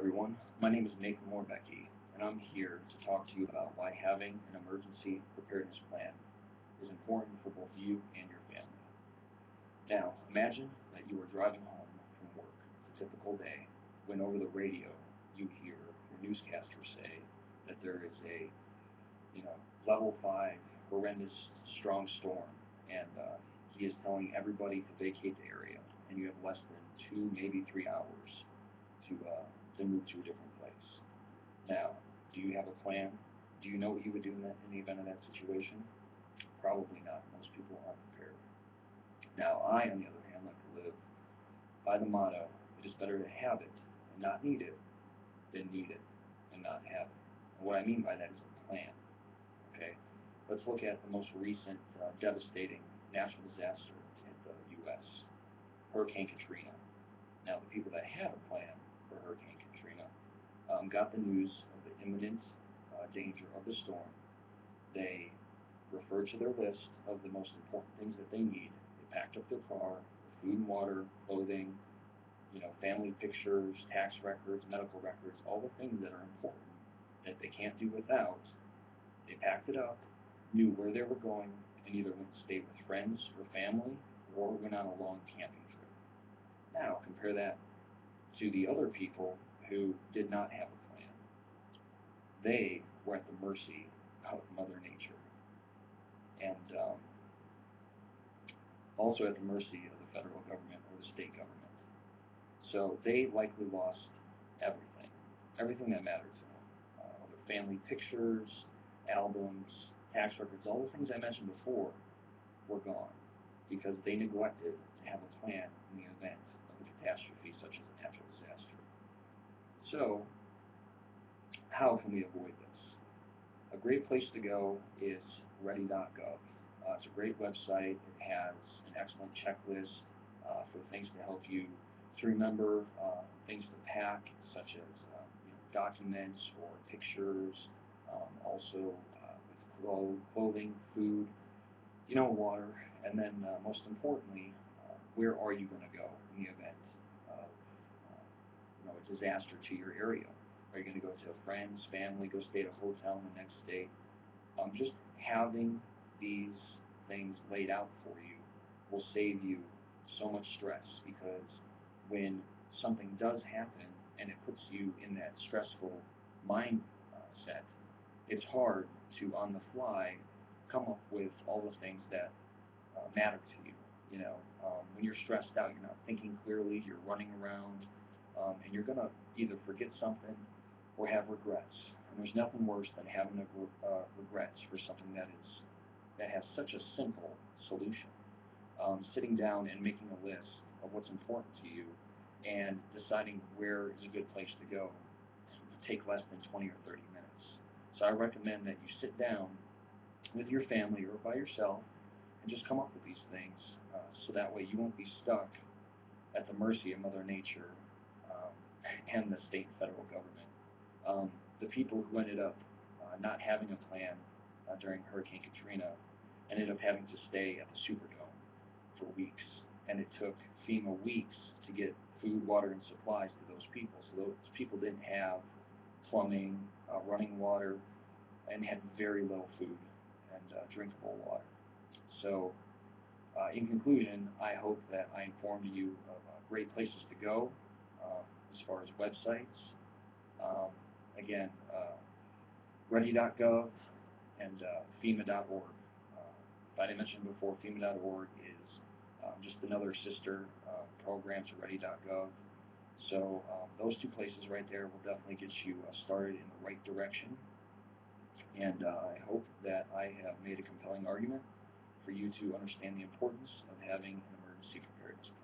everyone. My name is Nathan Morbecki, and I'm here to talk to you about why having an emergency preparedness plan is important for both you and your family. Now, imagine that you are driving home from work, a typical day, when over the radio you hear your newscaster say that there is a, level 5 horrendous strong storm, and he is telling everybody to vacate the area, and you have less than 2, maybe 3 hours to move to a different place. Now, do you have a plan? Do you know what you would do in the event of that situation? Probably not. Most people aren't prepared. Now, I, on the other hand, like to live by the motto, it is better to have it and not need it than need it and not have it. And what I mean by that is a plan. Okay? Let's look at the most recent devastating natural disaster to hit the U.S., Hurricane Katrina. Now, the people that had a plan for Hurricane Katrina got the news of the imminent danger of the storm. They referred to their list of the most important things that they need. They packed up their car, food and water, clothing, family pictures, tax records, medical records, all the things that are important that they can't do without. They packed it up, knew where they were going, and either went to stay with friends or family or went on a long camping trip. Now, compare that to the other people who did not have a plan. They were at the mercy of Mother Nature and also at the mercy of the federal government or the state government. So they likely lost everything that mattered to them. Their family pictures, albums, tax records, all the things I mentioned before were gone because they neglected to have a plan in the event of a catastrophe such as a natural disaster. So, how can we avoid this? A great place to go is ready.gov. It's a great website. It has an excellent checklist for things to help you to remember, things to pack, such as documents or pictures, also with clothing, food, water, and then most importantly, where are you going to go in the event of a disaster to your area? Are you going to go to friends, family, go stay at a hotel in the next state? Just having these things laid out for you will save you so much stress because when something does happen and it puts you in that stressful mindset, it's hard to, on the fly, come up with all the things that matter to you. When you're stressed out, you're not thinking clearly, you're running around, and you're going to either forget something or have regrets. And there's nothing worse than having regrets for something that has such a simple solution. Sitting down and making a list of what's important to you and deciding where is a good place to go would take less than 20 or 30 minutes. So I recommend that you sit down with your family or by yourself and just come up with these things so that way you won't be stuck at the mercy of Mother Nature and the state and federal government. The people who ended up not having a plan during Hurricane Katrina ended up having to stay at the Superdome for weeks, and it took FEMA weeks to get food, water, and supplies to those people. So those people didn't have plumbing, running water, and had very little food and drinkable water. So, in conclusion, I hope that I informed you of great places to go as far as websites. Again, ready.gov and FEMA.org. If I didn't mention before, FEMA.org is just another sister program to ready.gov. So those two places right there will definitely get you started in the right direction. And I hope that I have made a compelling argument for you to understand the importance of having an emergency preparedness plan.